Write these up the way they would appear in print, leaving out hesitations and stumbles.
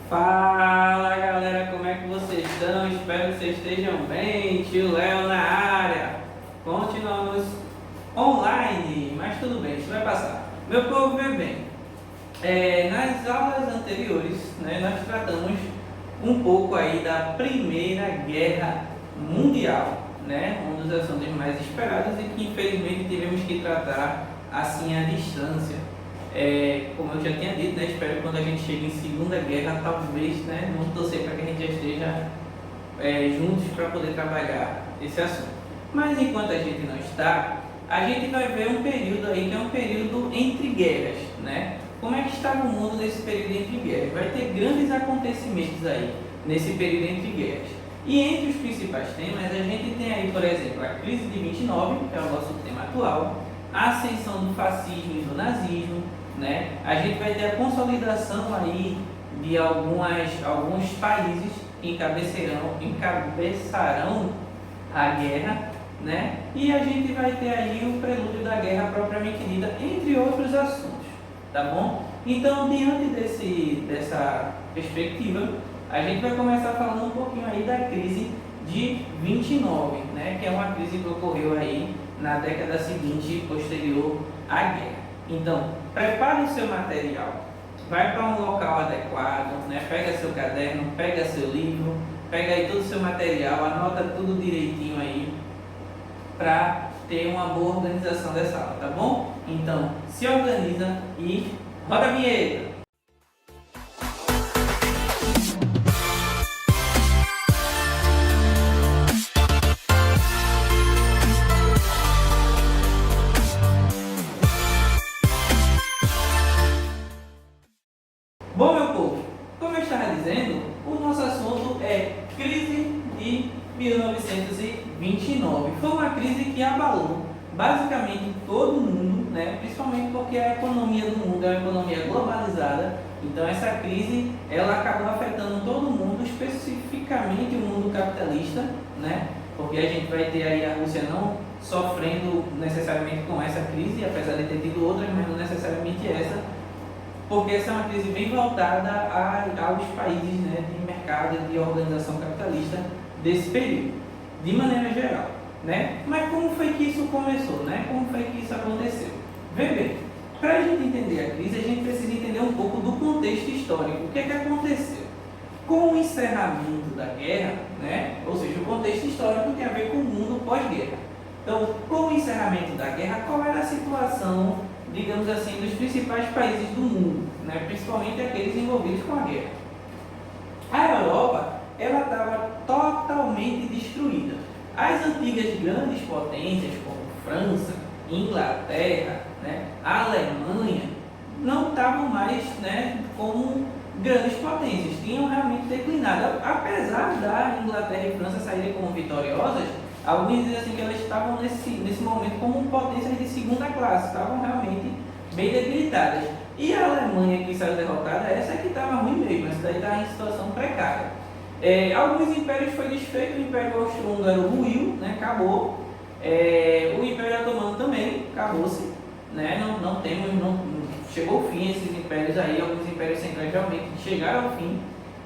Fala galera, como é que vocês estão? Espero que vocês estejam bem. Tio Léo na área. Continuamos online, mas tudo bem, isso vai passar. Meu povo, vê bem. Nas aulas anteriores, nós tratamos um pouco aí da Primeira Guerra Mundial, um dos assuntos mais esperados e que infelizmente tivemos que tratar assim à distância. Como eu já tinha dito, espero que quando a gente chegue em Segunda Guerra, talvez, vamos torcer para que a gente já esteja juntos para poder trabalhar esse assunto. Mas enquanto a gente não está, a gente vai ver um período aí que é um período entre guerras, Como é que estava o mundo nesse período entre guerras? Vai ter grandes acontecimentos aí nesse período entre guerras. E entre os principais temas, a gente tem aí, por exemplo, a crise de 29, que é o nosso tema atual, a ascensão do fascismo e do nazismo, A gente vai ter a consolidação aí de alguns países que encabeçarão a guerra, E a gente vai ter aí o prelúdio da guerra propriamente dita, entre outros assuntos, tá bom? Então, diante dessa perspectiva, a gente vai começar falando um pouquinho aí da crise de 29, Que é uma crise que ocorreu aí na década seguinte, posterior à guerra. Então, prepare o seu material, vai para um local adequado, Pega seu caderno, pega seu livro, pega aí todo o seu material, anota tudo direitinho aí, para ter uma boa organização dessa aula, tá bom? Então, se organiza e roda a vinheta! Bom, meu povo, como eu estava dizendo, o nosso assunto é crise de 1929. Foi uma crise que abalou basicamente todo mundo, Principalmente porque a economia do mundo é uma economia globalizada. Então essa crise ela acabou afetando todo mundo, especificamente o mundo capitalista, Porque a gente vai ter aí a Rússia não sofrendo necessariamente com essa crise, apesar de ter tido outras, mas não necessariamente essa, porque essa é uma crise bem voltada aos países de mercado e de organização capitalista desse período, de maneira geral. Mas como foi que isso começou? Como foi que isso aconteceu? Vê bem, para a gente entender a crise, a gente precisa entender um pouco do contexto histórico. O que é que aconteceu? Com o encerramento da guerra, ou seja, o contexto histórico tem a ver com o mundo pós-guerra. Então, com o encerramento da guerra, qual era a situação, digamos assim, dos principais países do mundo, principalmente aqueles envolvidos com a guerra? A Europa ela estava totalmente destruída. As antigas grandes potências, como França, Inglaterra, a Alemanha, não estavam mais como grandes potências, tinham realmente declinado. Apesar da Inglaterra e França saírem como vitoriosas, alguns dizem assim que elas estavam nesse momento como potências de segunda classe, estavam realmente bem debilitadas. E a Alemanha, que saiu derrotada, essa é que estava ruim mesmo, essa daí estava em situação precária. Alguns impérios foi desfeito, o Império Austro-Húngaro ruiu, acabou. O Império Otomano também acabou-se, não chegou ao fim esses impérios aí, alguns impérios centrais realmente chegaram ao fim.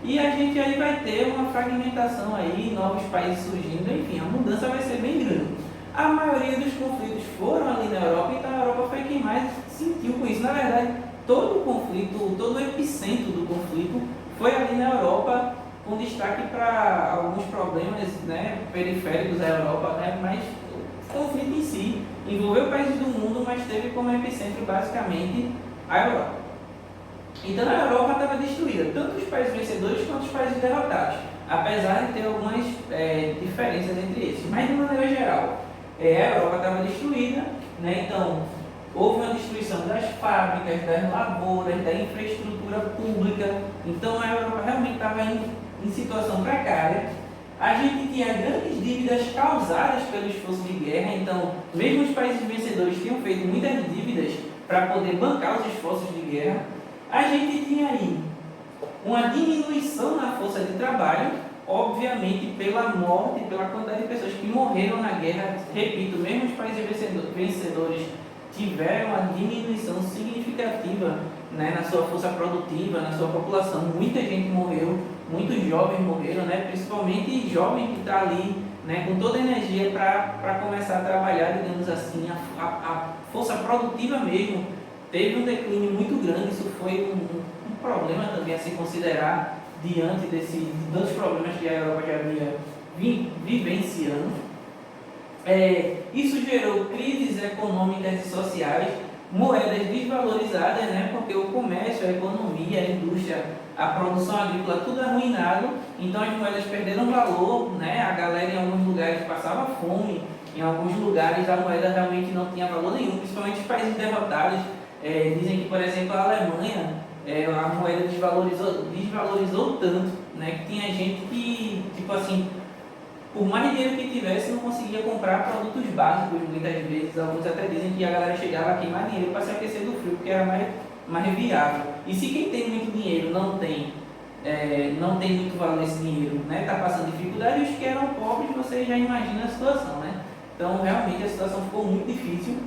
E a gente aí vai ter uma fragmentação aí, novos países surgindo, enfim, a mudança vai ser bem grande. A maioria dos conflitos foram ali na Europa, então a Europa foi quem mais sentiu com isso. Na verdade, todo o conflito, todo o epicentro do conflito foi ali na Europa, com destaque para alguns problemas periféricos da Europa, mas o conflito em si envolveu países do mundo, mas teve como epicentro basicamente a Europa. Então a Europa estava destruída, tanto os países vencedores quanto os países derrotados, apesar de ter algumas diferenças entre esses, mas de maneira geral, a Europa estava destruída, então houve uma destruição das fábricas, das lavouras, da infraestrutura pública, então a Europa realmente estava em situação precária. A gente tinha grandes dívidas causadas pelo esforço de guerra, então mesmo os países vencedores tinham feito muitas dívidas para poder bancar os esforços de guerra. A gente tinha aí uma diminuição na força de trabalho, obviamente pela morte, pela quantidade de pessoas que morreram na guerra. Repito, mesmo os países vencedores tiveram uma diminuição significativa né, na sua força produtiva, na sua população. Muita gente morreu, muitos jovens morreram, né, principalmente jovem que está ali, né, com toda a energia para começar a trabalhar, digamos assim, a força produtiva mesmo. Teve um declínio muito grande, isso foi um problema também a se considerar diante de tantos problemas que a Europa já vinha vivenciando. Isso gerou crises econômicas e sociais, moedas desvalorizadas, né, porque o comércio, a economia, a indústria, a produção agrícola, tudo arruinado, então as moedas perderam valor, né, a galera em alguns lugares passava fome, em alguns lugares a moeda realmente não tinha valor nenhum, principalmente os países derrotados. Dizem que, por exemplo, a Alemanha, a moeda desvalorizou tanto, né, que tinha gente que, tipo assim, por mais dinheiro que tivesse, não conseguia comprar produtos básicos muitas vezes. Alguns até dizem que a galera chegava a queimar dinheiro para se aquecer do frio, porque era mais viável. E se quem tem muito dinheiro não tem muito valor esse dinheiro, né, está passando dificuldade, os que eram pobres, você já imagina a situação, né? Então, realmente, a situação ficou muito difícil.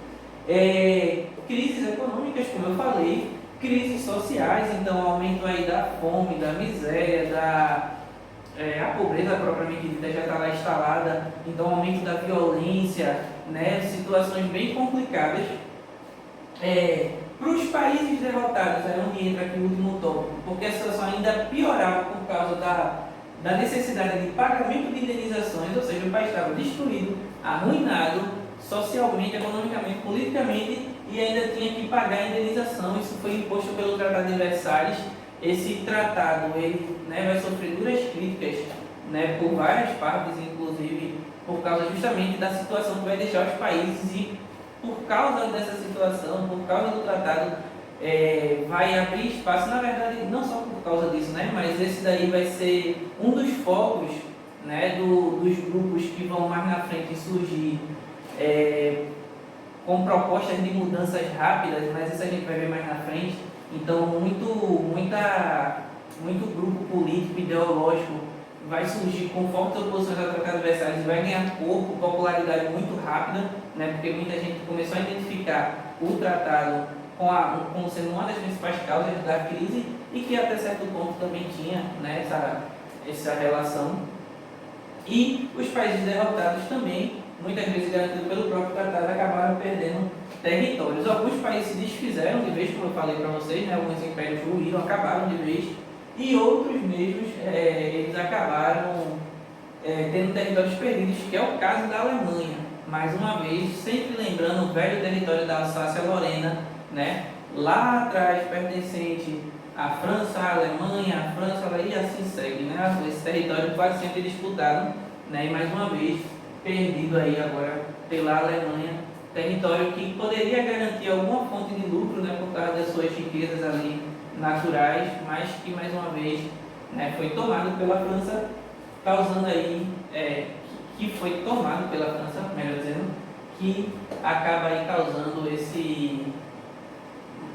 Crises econômicas, como eu falei, crises sociais, então aumento aí da fome, da miséria, a pobreza propriamente dita já está lá instalada, então aumento da violência, né, situações bem complicadas. Para os países derrotados, é onde entra aqui o último tópico, porque a situação ainda piorava por causa da necessidade de pagamento de indenizações, ou seja, o país estava destruído, arruinado, socialmente, economicamente, politicamente, e ainda tinha que pagar a indenização. Isso foi imposto pelo Tratado de Versalhes. Esse tratado ele, né, vai sofrer duras críticas, né, por várias partes, inclusive por causa justamente da situação que vai deixar os países, e por causa dessa situação, por causa do tratado, vai abrir espaço, na verdade, não só por causa disso, né, mas esse daí vai ser um dos focos, né, dos grupos que vão mais na frente surgir com propostas de mudanças rápidas, mas isso a gente vai ver mais na frente. Então, muito grupo político, ideológico vai surgir com fortes oposições ao Tratado de Versalhes e vai ganhar corpo, popularidade muito rápida, né, porque muita gente começou a identificar o tratado como sendo uma das principais causas da crise, e que até certo ponto também tinha, né, essa relação. E os países derrotados também, muitas vezes garantidos pelo próprio tratado, acabaram perdendo territórios. Alguns países se desfizeram de vez, como eu falei para vocês, né? Alguns impérios ruíram, acabaram de vez, e outros mesmos, eles acabaram tendo territórios perdidos, que é o caso da Alemanha. Mais uma vez, sempre lembrando o velho território da Alsácia-Lorena, né? Lá atrás, pertencente à França, à Alemanha, à França, e assim segue, né? Esse território quase sempre disputado, né? E mais uma vez, perdido aí agora pela Alemanha, território que poderia garantir alguma fonte de lucro, né, por causa das suas riquezas ali naturais, mas que mais uma vez, né, foi tomado pela França, causando aí, que foi tomado pela França, melhor dizendo, que acaba aí causando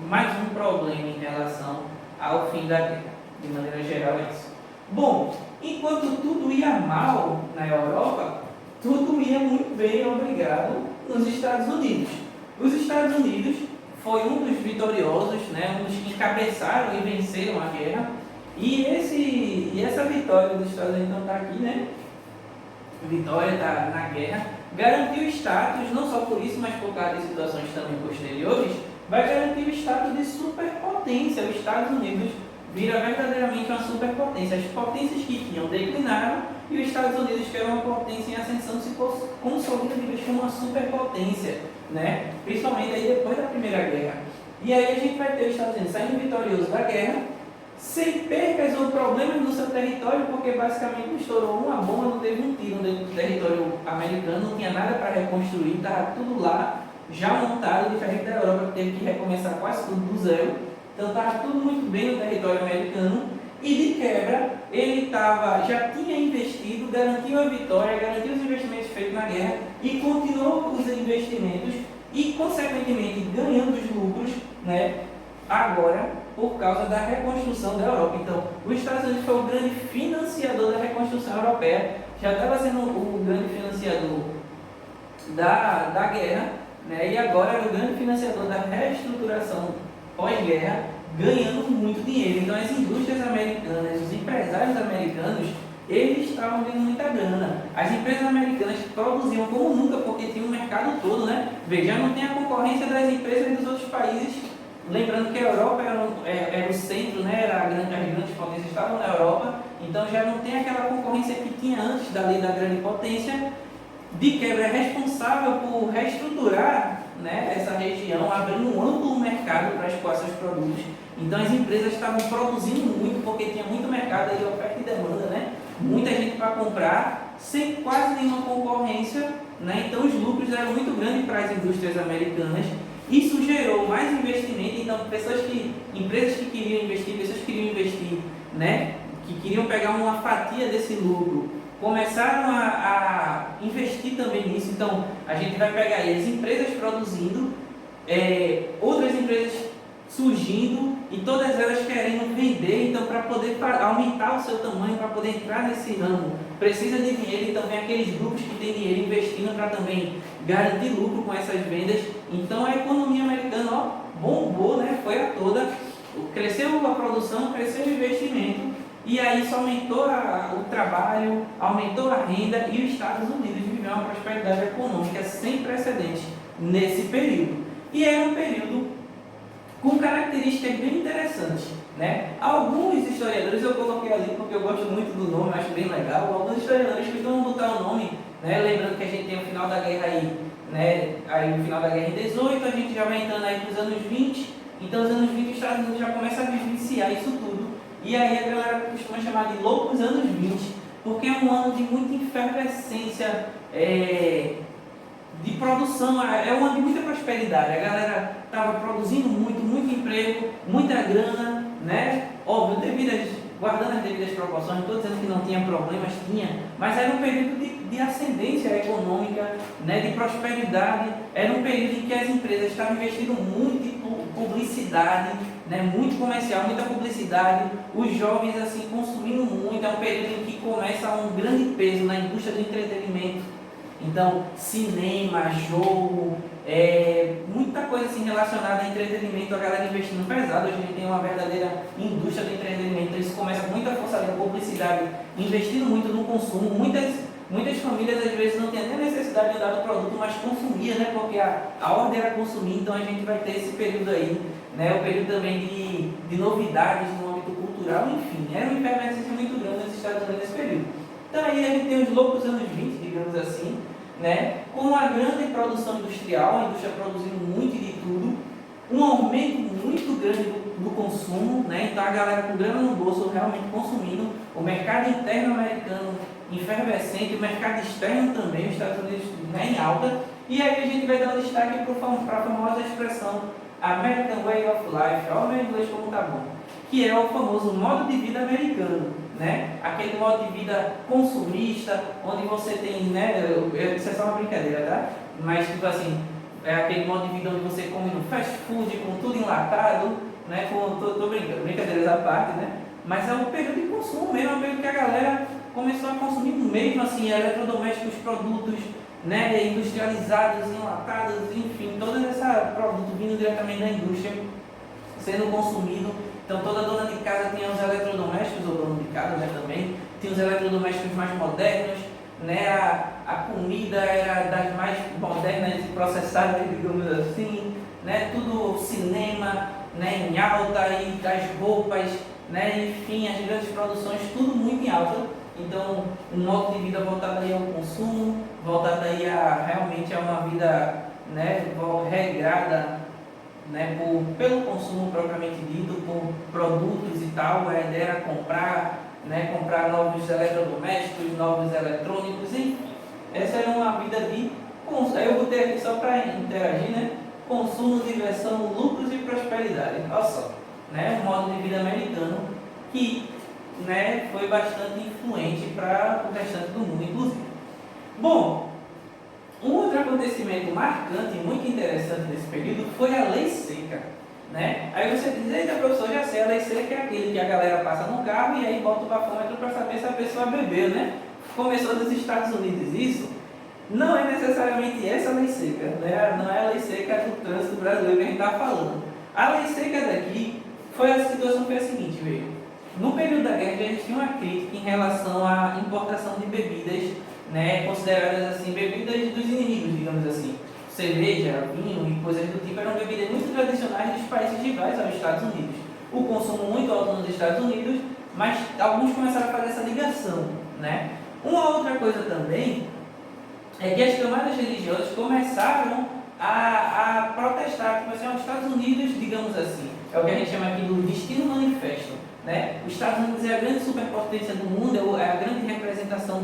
mais um problema em relação ao fim da guerra. De maneira geral é isso. Bom, enquanto tudo ia mal na Europa, tudo ia muito bem, obrigado, nos Estados Unidos. Os Estados Unidos foi um dos vitoriosos, né, um dos que encabeçaram e venceram a guerra. E essa vitória dos Estados Unidos não está aqui, né? Vitória na guerra, garantiu o status, não só por isso, mas por causa de situações também posteriores, vai garantir o status de superpotência. Os Estados Unidos vira verdadeiramente uma superpotência. As potências que tinham declinaram, e os Estados Unidos, que era uma potência em ascensão, se consolida de vez como uma superpotência, né? Principalmente aí depois da Primeira Guerra. E aí a gente vai ter os Estados Unidos saindo vitorioso da guerra, sem percas ou problemas no seu território, porque basicamente não estourou uma bomba, não teve um tiro dentro do território americano, não tinha nada para reconstruir, estava tudo lá, já montado, diferente da Europa, que teve que recomeçar quase tudo do zero. Então estava tudo muito bem no território americano, e de quebra ele já tinha investido, garantiu a vitória, garantiu os investimentos feitos na guerra, e continuou com os investimentos e consequentemente ganhando os lucros, né, agora por causa da reconstrução da Europa. Então os Estados Unidos foi o grande financiador da reconstrução europeia, já estava sendo o grande financiador da guerra, né, e agora era o grande financiador da reestruturação pós-guerra ganhando muito dinheiro. Então as indústrias americanas, os empresários americanos, eles estavam ganhando muita grana. As empresas americanas produziam como nunca, porque tinha um mercado todo, né? Veja, não tem a concorrência das empresas dos outros países. Lembrando que a Europa era o centro, né? As grandes potências estavam na Europa, então já não tem aquela concorrência que tinha antes da lei da grande potência. De quebra, é responsável por reestruturar, né, essa região, abrindo um amplo mercado para exportar seus produtos. Então as empresas estavam produzindo muito, porque tinha muito mercado aí, oferta e demanda, né? Muita gente para comprar, sem quase nenhuma concorrência, né? Então os lucros eram muito grandes para as indústrias americanas. Isso gerou mais investimento, então empresas que queriam investir, pessoas que queriam investir, né, que queriam pegar uma fatia desse lucro, começaram a investir também nisso. Então a gente vai pegar aí as empresas produzindo, outras empresas surgindo e todas elas querendo vender. Então, para poder aumentar o seu tamanho, para poder entrar nesse ramo, precisa de dinheiro. Então vem aqueles grupos que têm dinheiro investindo para também garantir lucro com essas vendas. Então a economia americana, ó, bombou, né? Foi a toda, cresceu a produção, cresceu o investimento, e aí isso aumentou o trabalho, aumentou a renda, e os Estados Unidos viveu uma prosperidade econômica sem precedentes nesse período. E era um período com características bem interessantes, né? Alguns historiadores, eu coloquei ali porque eu gosto muito do nome, acho bem legal. Alguns historiadores costumam botar o nome, né? Lembrando que a gente tem o final da guerra aí, né? Aí o final da guerra em 18, a gente já vai entrando aí para os anos 20. Então os anos 20 os Estados Unidos já começa a vivenciar isso tudo. E aí a galera costuma chamar de loucos anos 20, porque é um ano de muita efervescência, de produção, é um ano de muita prosperidade. A galera estava produzindo muito emprego, muita grana, né? Óbvio, guardando as devidas proporções, não estou dizendo que não tinha problemas, tinha, mas era um período de ascendência econômica, né? De prosperidade. Era um período em que as empresas estavam investindo muito em publicidade, né? Muito comercial, muita publicidade, os jovens assim consumindo muito. É um período em que começa um grande peso na indústria do entretenimento. Então, cinema, jogo, muita coisa assim relacionada a entretenimento, a galera investindo pesado. Hoje a gente tem uma verdadeira indústria do entretenimento. Isso começa com muita força da publicidade, investindo muito no consumo. Muitas famílias às vezes não têm nem necessidade de andar do produto, mas consumia, né? Porque a ordem era consumir. Então a gente vai ter esse período aí, né? O período também de novidades no âmbito cultural, enfim. Era uma efervescência muito grande nos Estados Unidos nesse período. Então aí a gente tem os loucos anos 20, digamos assim, né? Com uma grande produção industrial, a indústria produzindo muito de tudo, um aumento muito grande do consumo, né? Então a galera com grana no bolso realmente consumindo, o mercado interno americano efervescente, o mercado externo também, os Estados Unidos, né, em alta. E aí a gente vai dar destaque para a famosa expressão American Way of Life, olha o meu inglês como tá bom, que é o famoso modo de vida americano, né? Aquele modo de vida consumista, onde você tem, né? Isso é só uma brincadeira, tá? Mas tipo assim, é aquele modo de vida onde você come no fast food, com tudo enlatado, né? Tô brincando, brincadeiras à parte, né? Mas é um período de consumo mesmo, é um período que a galera começou a consumir mesmo assim, eletrodomésticos, produtos, né? Industrializados, enlatados, enfim, todo esse produto vindo diretamente da indústria, sendo consumido. Então toda dona de casa tinha os eletrodomésticos, ou dono de casa, né, também, tinha os eletrodomésticos mais modernos, né, a comida era das mais modernas e processadas, digamos assim, né, tudo cinema, né, em alta, e as roupas, né, enfim, as grandes produções, tudo muito em alta. Então um modo de vida voltado aí ao consumo, voltado aí realmente a uma vida, né, regrada, né, pelo consumo propriamente dito, por produtos e tal. A ideia era comprar, né, comprar novos eletrodomésticos, novos eletrônicos, enfim. Essa era uma vida de consumo. Aí eu botei aqui só para interagir, né? Consumo, diversão, lucros e prosperidade. Olha só, né? Um modo de vida americano que, né, foi bastante influente para o restante do mundo, inclusive. Bom, um outro acontecimento marcante e muito interessante nesse período foi a Lei Seca, né? Aí você diz: eita, professor, já sei, a Lei Seca é aquele que a galera passa no carro e aí bota o bafômetro para saber se a pessoa bebeu, né? Começou nos Estados Unidos isso. Não é necessariamente essa Lei Seca, né? Não é a Lei Seca do trânsito brasileiro que a gente está falando. A Lei Seca daqui A situação foi a seguinte, veio. No período da guerra já existia uma crítica em relação à importação de bebidas, né, consideradas assim, bebidas dos inimigos, digamos assim. Cerveja, vinho e coisas do tipo eram bebidas muito tradicionais dos países rivais aos Estados Unidos. O consumo muito alto nos Estados Unidos, mas alguns começaram a fazer essa ligação, né? Uma outra coisa também é que as camadas religiosas começaram a protestar, tipo assim, os Estados Unidos, digamos assim, é o que a gente chama aqui do destino manifesto, né? Os Estados Unidos é a grande superpotência do mundo, é a grande representação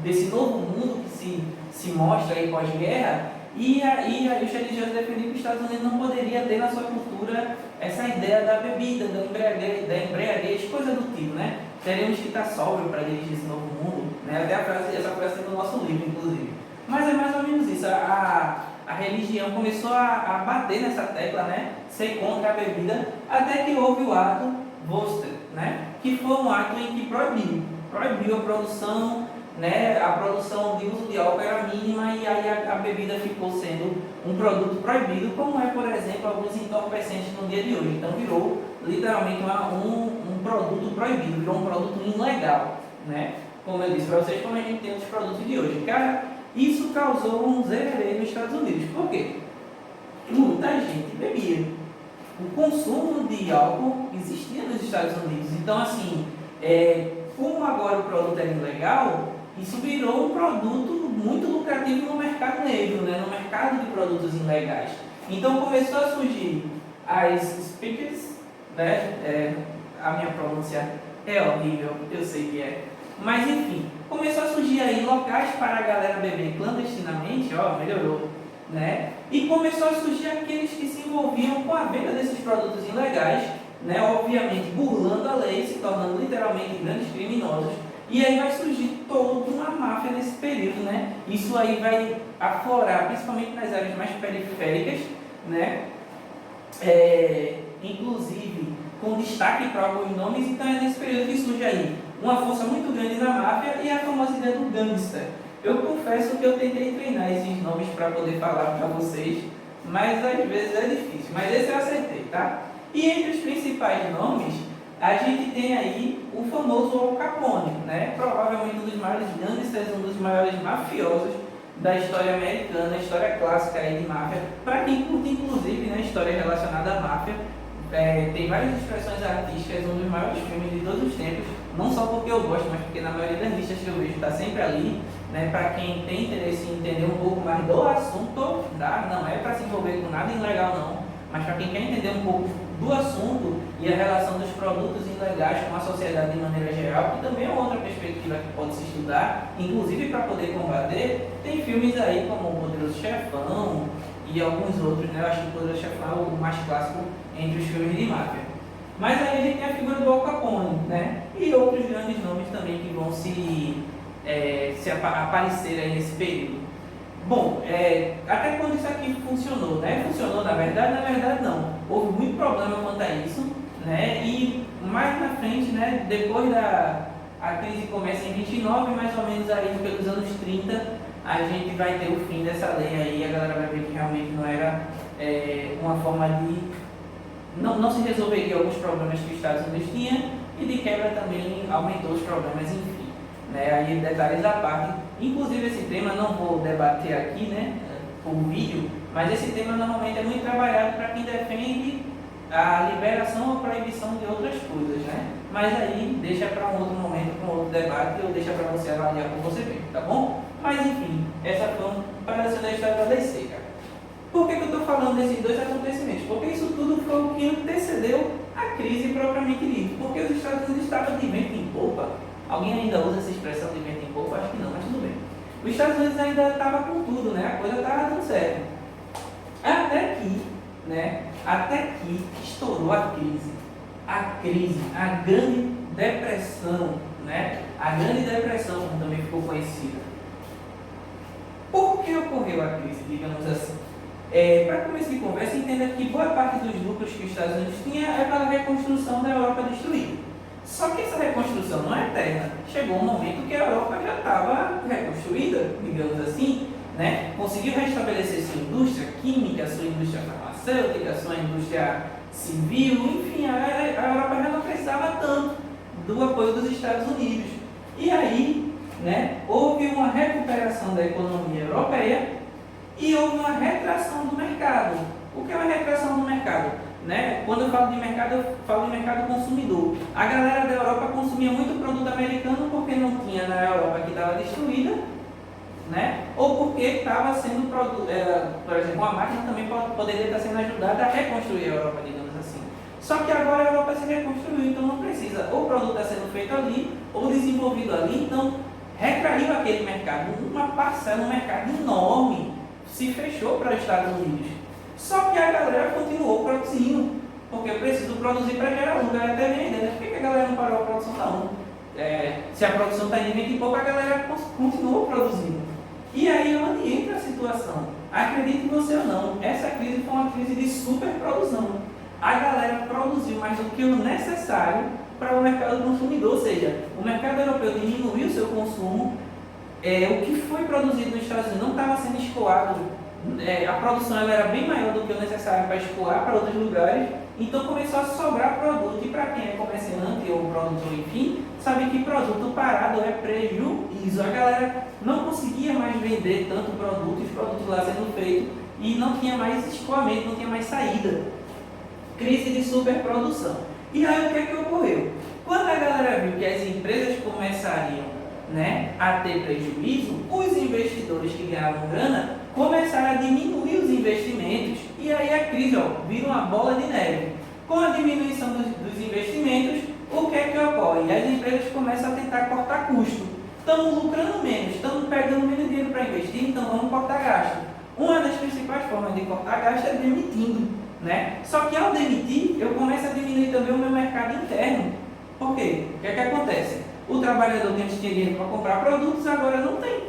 desse novo mundo que se mostra aí pós-guerra, e aí os religiosos defendiam que os Estados Unidos não poderia ter na sua cultura essa ideia da bebida, da embriaguez, coisa do tipo, né? Teríamos que estar sóbrio para dirigir esse novo mundo, né? Até essa frase tem no nosso livro, inclusive. Mas é mais ou menos isso, a religião começou a bater nessa tecla, né? Ser contra a bebida, até que houve o ato Vostok, né? Que foi um ato em que proibiu a produção, né? A produção de uso de álcool era mínima e aí a bebida ficou sendo um produto proibido, como é, por exemplo, alguns entorpecentes no dia de hoje. Então virou literalmente um produto proibido, virou um produto ilegal, né? Como eu disse para vocês, como a gente tem os produtos de hoje. Cara, isso causou um zererê nos Estados Unidos. Por quê? Muita gente bebia. O consumo de álcool existia nos Estados Unidos. Então, assim, como agora o produto era ilegal, isso virou um produto muito lucrativo no mercado negro, né? No mercado de produtos ilegais. Então, começou a surgir as speakers, né? A minha pronúncia é horrível, eu sei que é. Mas, enfim, começou a surgir aí locais para a galera beber clandestinamente, melhorou, né? E começou a surgir aqueles que se envolviam com a venda desses produtos ilegais, né? Obviamente burlando a lei, se tornando literalmente grandes criminosos. E aí vai surgir toda uma máfia nesse período, né? Isso aí vai aflorar, principalmente nas áreas mais periféricas, né? Inclusive com destaque para alguns nomes. Então é nesse período que surge aí uma força muito grande na máfia e a famosa ideia do gangster. Eu confesso que eu tentei treinar esses nomes para poder falar para vocês, mas às vezes é difícil. Mas esse eu acertei, tá? E entre os principais nomes, a gente tem aí o famoso Al Capone, né? Provavelmente um dos maiores gangsters, um dos maiores mafiosos da história americana, história clássica aí de máfia. Para quem curte, inclusive, né, história relacionada à máfia, tem várias expressões artísticas, um dos maiores filmes de todos os tempos, não só porque eu gosto, mas porque na maioria das listas que eu vejo está sempre ali, né? Para quem tem interesse em entender um pouco mais do assunto, tá? Não é para se envolver com nada ilegal não, mas para quem quer entender um pouco do assunto e a relação dos produtos ilegais com a sociedade de maneira geral, que também é outra perspectiva que pode se estudar, inclusive para poder combater, tem filmes aí como O Poderoso Chefão e alguns outros, né? Eu acho que O Poderoso Chefão é o mais clássico entre os filmes de máfia. Mas aí a gente tem a figura do Al Capone, né? E outros grandes nomes também que vão aparecer aí nesse período. Bom, até quando isso aqui funcionou, né? Funcionou na verdade não. Houve muito problema quanto a isso, né? E mais na frente, né? Depois a crise começa em 29, mais ou menos aí pelos anos 30, a gente vai ter o fim dessa lei aí, a galera vai ver que realmente não era uma forma de... Não se resolveria alguns problemas que os Estados Unidos tinham e de quebra também aumentou os problemas, enfim. Né? Aí detalhes à parte. Inclusive esse tema não vou debater aqui, né, por vídeo, mas esse tema normalmente é muito trabalhado para quem defende a liberação ou proibição de outras coisas, né? Mas aí deixa para um outro momento, para um outro debate, ou deixa para você avaliar por você mesmo, tá bom? Mas enfim, essa foi uma comparação da história da lei seca. Por que eu estou falando desses dois acontecimentos? Porque isso tudo foi o que antecedeu a crise propriamente dita. Porque os Estados Unidos estavam de vento em popa. Alguém ainda usa essa expressão de vento em popa? Acho que não, mas tudo bem. Os Estados Unidos ainda estavam com tudo, né? A coisa estava dando certo. Até que estourou a crise. A grande depressão, né? A grande depressão, como também ficou conhecida. Por que ocorreu a crise, digamos assim? Para começo de conversa, entenda que boa parte dos lucros que os Estados Unidos tinha é para a reconstrução da Europa destruída. Só que essa reconstrução não é eterna. Chegou um momento que a Europa já estava reconstruída, digamos assim, né? Conseguiu restabelecer sua indústria química, sua indústria farmacêutica, sua indústria civil, enfim, a Europa já não precisava tanto do apoio dos Estados Unidos. E aí, né, houve uma recuperação da economia europeia e houve uma retração do mercado. O que é uma retração do mercado? Né? Quando eu falo de mercado, eu falo de mercado consumidor. A galera da Europa consumia muito produto americano porque não tinha na Europa que estava destruída, né? Ou porque estava sendo por exemplo, uma máquina também poderia estar sendo ajudada a reconstruir a Europa, digamos assim. Só que agora a Europa se reconstruiu, então não precisa. Ou o produto está sendo feito ali, ou desenvolvido ali, então retraiu aquele mercado. Uma parcela, um mercado enorme se fechou para os Estados Unidos. Só que a galera continuou produzindo, porque eu preciso produzir para gerar lucro. A galera até vender, né? Por que a galera não parou a produção? Não. Se a produção está em 20 e pouco, a galera continuou produzindo. E aí é onde entra a situação. Acredite você ou não, essa crise foi uma crise de superprodução. A galera produziu mais do que o necessário para o mercado consumidor, ou seja, o mercado europeu diminuiu o seu consumo, o que foi produzido nos Estados Unidos não estava sendo escoado. A produção ela era bem maior do que o necessário para escoar para outros lugares, então começou a sobrar produto. E para quem é comerciante ou produtor, enfim, sabe que produto parado é prejuízo. A galera não conseguia mais vender tanto produto, os produtos lá sendo feitos, e não tinha mais escoamento, não tinha mais saída. Crise de superprodução. E aí o que é que ocorreu? Quando a galera viu que as empresas começariam, né, a ter prejuízo, os investidores que ganhavam grana começaram a diminuir os investimentos, e aí a crise vira uma bola de neve. Com a diminuição dos investimentos, o que é que ocorre? As empresas começam a tentar cortar custo. Estamos lucrando menos, estamos pegando menos dinheiro para investir, então vamos cortar gasto. Uma das principais formas de cortar gasto é demitindo, né? Só que ao demitir, eu começo a diminuir também o meu mercado interno. Por quê? O que é que acontece? O trabalhador que antes tinha dinheiro para comprar produtos, agora não tem,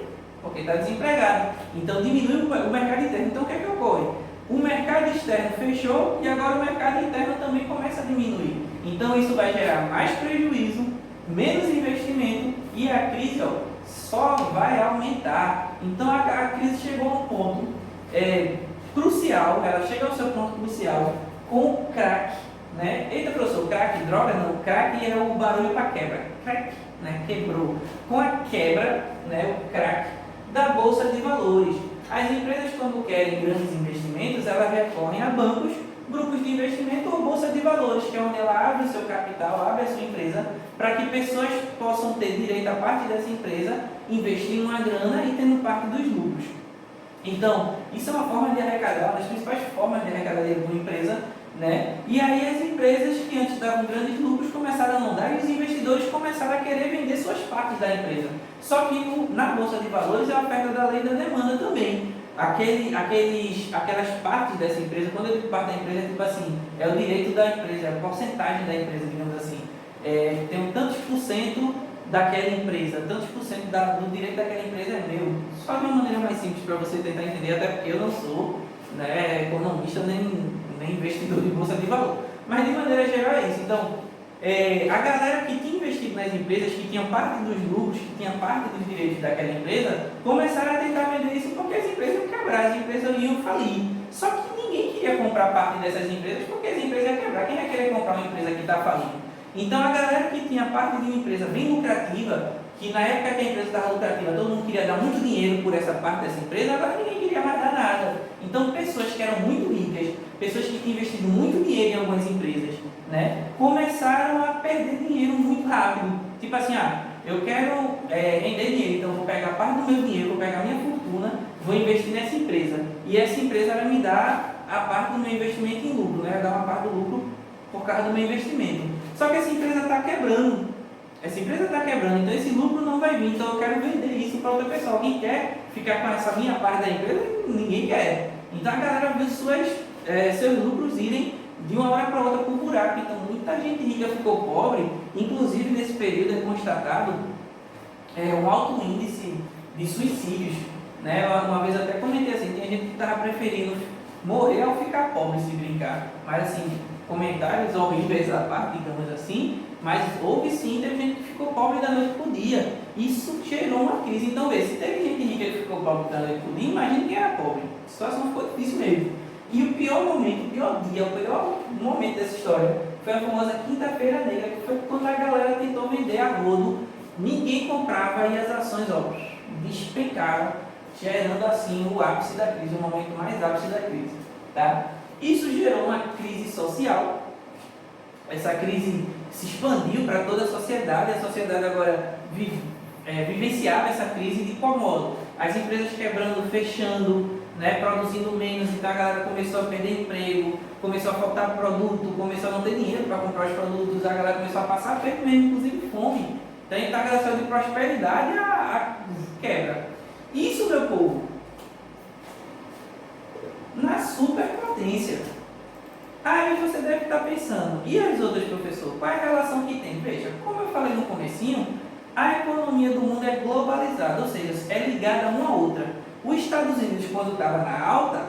porque está desempregado. Então diminui o mercado interno. Então o que é que ocorre? O mercado externo fechou e agora o mercado interno também começa a diminuir. Então isso vai gerar mais prejuízo, menos investimento e a crise só vai aumentar. Então a crise chegou a um ponto crucial, ela chega ao seu ponto crucial com o crack. Né? Eita, professor, crack, droga não, crack é o barulho para quebra. Crack, né? Quebrou. Com a quebra, né, o crack da Bolsa de Valores. As empresas, quando querem grandes investimentos, elas recorrem a bancos, grupos de investimento ou Bolsa de Valores, que é onde ela abre o seu capital, abre a sua empresa, para que pessoas possam ter direito a parte dessa empresa, investir uma grana e tendo parte dos lucros. Então, isso é uma forma de arrecadar, uma das principais formas de arrecadar dinheiro de uma empresa, né? E aí as empresas que antes davam grandes lucros começaram a não dar e os investidores começaram a querer vender suas partes da empresa. Só que na Bolsa de Valores é a oferta da lei da demanda também. Aquelas partes dessa empresa, quando eu digo parte da empresa, é tipo assim, é o direito da empresa, é a porcentagem da empresa, digamos assim. Tem tantos por cento daquela empresa, tantos por cento do direito daquela empresa é meu. Só de uma maneira mais simples para você tentar entender, até porque eu não sou, né, economista nem investidor de bolsa de valor. Mas de maneira geral é isso. Então, a galera que tinha investido nas empresas, que tinham parte dos lucros, que tinha parte dos direitos daquela empresa, começaram a tentar vender isso porque as empresas iam quebrar, as empresas iam falir. Só que ninguém queria comprar parte dessas empresas porque as empresas iam quebrar. Quem vai querer comprar uma empresa que está falindo? Então a galera que tinha parte de uma empresa bem lucrativa, que na época que a empresa estava lucrativa, todo mundo queria dar muito dinheiro por essa parte dessa empresa, agora ninguém queria mais dar nada. Então pessoas que eram muito ricas, pessoas que tinham investido muito dinheiro em algumas empresas, né, começaram a perder dinheiro muito rápido. Tipo assim, eu quero render dinheiro, então vou pegar parte do meu dinheiro, vou pegar a minha fortuna, vou investir nessa empresa. E essa empresa vai me dar a parte do meu investimento em lucro, né, vai dar uma parte do lucro por causa do meu investimento. Só que essa empresa está quebrando. Essa empresa está quebrando, então esse lucro não vai vir. Então eu quero vender isso para outra pessoa. Alguém quer ficar com essa minha parte da empresa? Ninguém quer. Então a galera viu seus lucros irem de uma hora para outra para o buraco. Então muita gente rica ficou pobre. Inclusive nesse período é constatado um alto índice de suicídios. Né? Uma vez eu até comentei assim, tem gente que estava preferindo morrer ao ficar pobre, se brincar. Mas assim, comentários horríveis à parte, digamos assim, mas houve sim, teve gente que ficou pobre da noite para o dia. Isso gerou uma crise. Então, se teve gente rica que ficou pobre da noite para o dia, imagine quem era pobre. A situação ficou difícil mesmo. E o pior momento, o pior dia, o pior momento dessa história foi a famosa Quinta-feira Negra, que foi quando a galera tentou vender a rodo, ninguém comprava e as ações, ó, despencaram, gerando assim o ápice da crise, o momento mais ápice da crise. Tá? Isso gerou uma crise social, essa crise se expandiu para toda a sociedade agora vivenciava essa crise de qual modo? As empresas quebrando, fechando, né, produzindo menos, então a galera começou a perder emprego, começou a faltar produto, começou a não ter dinheiro para comprar os produtos, a galera começou a passar aperto mesmo, inclusive fome. Então a galera saiu de prosperidade a quebra. Isso, meu povo, na superpotência. Aí você deve estar pensando, e as outras, professor, qual é a relação que tem? Veja, como eu falei no comecinho, a economia do mundo é globalizada, ou seja, é ligada uma à outra. Os Estados Unidos, quando estava na alta,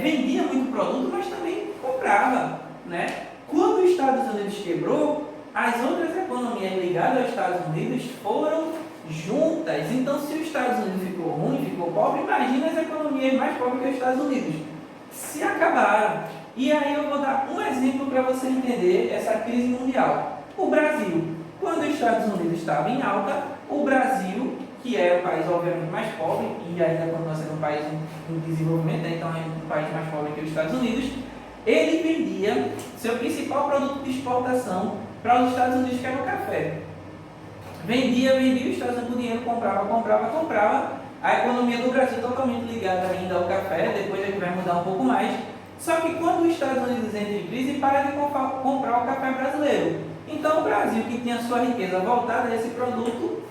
vendia muito produto, mas também comprava. Né? Quando os Estados Unidos quebrou, as outras economias ligadas aos Estados Unidos foram juntas. Então, se os Estados Unidos ficou ruim, ficou pobre, imagina as economias mais pobres que os Estados Unidos. Se acabaram. E aí eu vou dar um exemplo para você entender essa crise mundial. O Brasil. Quando os Estados Unidos estavam em alta, o Brasil, que é o país obviamente mais pobre, e ainda continua sendo um país em desenvolvimento, né? Então é um país mais pobre que os Estados Unidos, ele vendia seu principal produto de exportação para os Estados Unidos, que era o café. Vendia, os Estados Unidos com dinheiro comprava. A economia do Brasil totalmente ligada ainda ao café, depois a gente vai mudar um pouco mais. Só que quando os Estados Unidos entram em crise, para de comprar o café brasileiro. Então o Brasil, que tinha sua riqueza voltada a esse produto,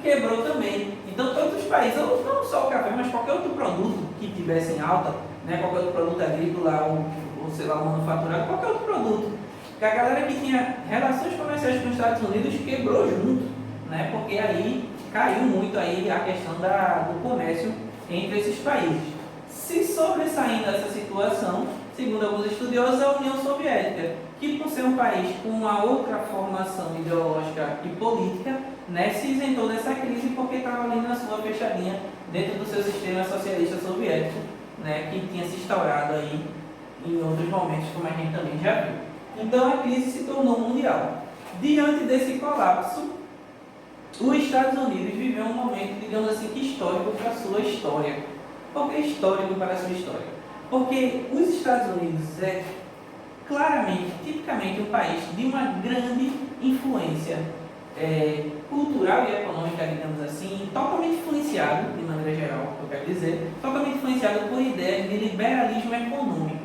quebrou também. Então todos os países, não só o café, mas qualquer outro produto que tivesse em alta, né, qualquer outro produto agrícola ou sei lá, manufaturado, qualquer outro produto, que a galera que tinha relações comerciais com os Estados Unidos quebrou junto, né, porque aí caiu muito aí a questão do comércio entre esses países. Se sobressaindo essa situação, segundo alguns estudiosos, a União Soviética, que por ser um país com uma outra formação ideológica e política, né, se isentou dessa crise porque estava ali na sua fechadinha dentro do seu sistema socialista soviético, né, que tinha se instaurado aí em outros momentos, como a gente também já viu. Então a crise se tornou mundial. Diante desse colapso, os Estados Unidos viveu um momento, digamos assim, histórico para a sua história. Por que histórico para a sua história? Porque os Estados Unidos é claramente, tipicamente, um país de uma grande influência cultural e econômica, digamos assim, totalmente influenciado, de maneira geral, eu quero dizer, totalmente influenciado por ideias de liberalismo econômico.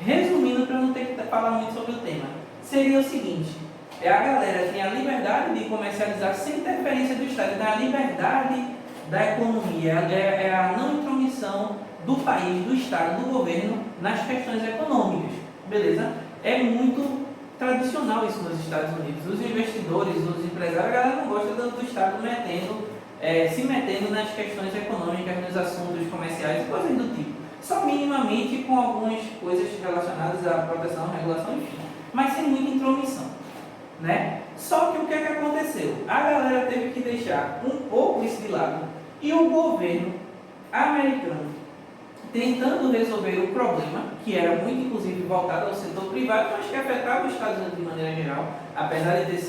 Resumindo, para não ter que falar muito sobre o tema, seria o seguinte: a galera tem a liberdade de comercializar sem interferência do Estado, então a liberdade da economia, é a não intromissão do país, do Estado, do governo nas questões econômicas, beleza? É muito tradicional isso nos Estados Unidos. Os investidores, os empresários, a galera não gosta do Estado se metendo nas questões econômicas, nos assuntos comerciais e coisas do tipo. Só minimamente com algumas coisas relacionadas à proteção, regulação, enfim, mas sem muita intromissão, né? Só que o que é que aconteceu? A galera teve que deixar um pouco isso de lado e o governo americano, tentando resolver o problema, que era muito inclusive voltado ao setor privado, mas que afetava os Estados Unidos de maneira geral, apesar de ter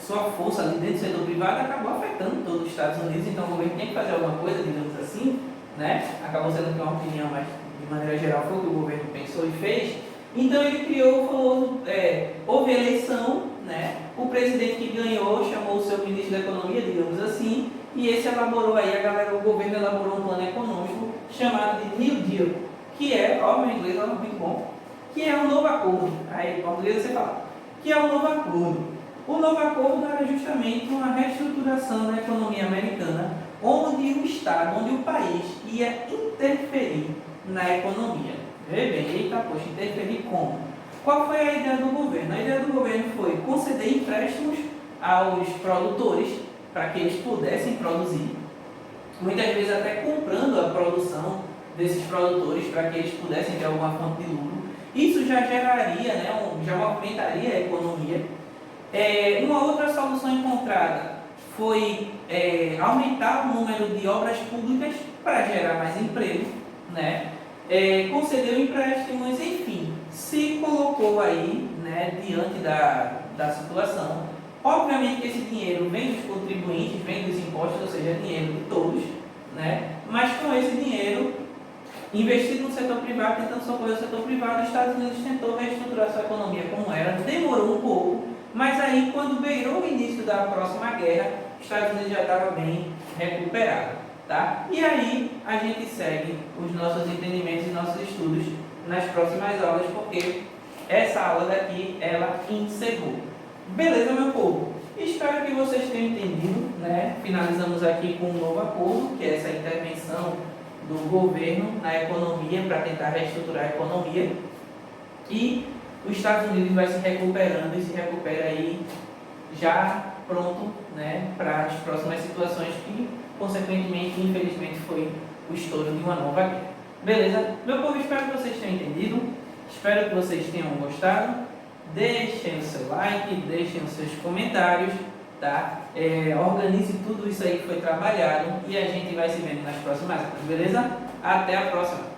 sua força ali dentro do setor privado, acabou afetando todos os Estados Unidos, então o governo tem que fazer alguma coisa, digamos assim, né? Acabou sendo uma opinião, mas de maneira geral foi o que o governo pensou e fez. Então ele criou o famoso, houve eleição, né? O presidente que ganhou chamou o seu ministro da economia, digamos assim, e esse elaborou aí, o governo elaborou um plano econômico chamado de New Deal, que é, ó, meu inglês é muito bom, que é um novo acordo. Aí em português você fala, que é um novo acordo. O novo acordo era justamente uma reestruturação da economia americana, onde o Estado, onde o país ia interferir na economia. Vê bem, eita, poxa, interferir como? Qual foi a ideia do governo? A ideia do governo foi conceder empréstimos aos produtores para que eles pudessem produzir, muitas vezes até comprando a produção desses produtores para que eles pudessem ter alguma fonte de lucro. Isso já geraria, né, já movimentaria a economia. Uma outra solução encontrada foi aumentar o número de obras públicas para gerar mais emprego, né? Concedeu empréstimos, enfim, se colocou aí, né, diante da situação. Obviamente que esse dinheiro vem dos contribuintes, vem dos impostos, ou seja, é dinheiro de todos, né? Mas com esse dinheiro investido no setor privado, tentando socorrer o setor privado, os Estados Unidos tentou reestruturar sua economia como era, demorou um pouco, mas aí quando beirou o início da próxima guerra, os Estados Unidos já estava bem recuperado, tá? E aí a gente segue os nossos entendimentos e nossos estudos nas próximas aulas, porque essa aula daqui, ela encerrou. Beleza, meu povo? Espero que vocês tenham entendido, né? Finalizamos aqui com um novo acordo, que é essa intervenção do governo na economia para tentar reestruturar a economia, e os Estados Unidos vai se recuperando e se recupera aí já pronto, né, para as próximas situações que, consequentemente, infelizmente, foi o estouro de uma nova guerra. Beleza? Meu povo, espero que vocês tenham entendido, espero que vocês tenham gostado. Deixem o seu like, deixem os seus comentários, tá? Organize tudo isso aí que foi trabalhado e a gente vai se vendo nas próximas aulas, beleza? Até a próxima!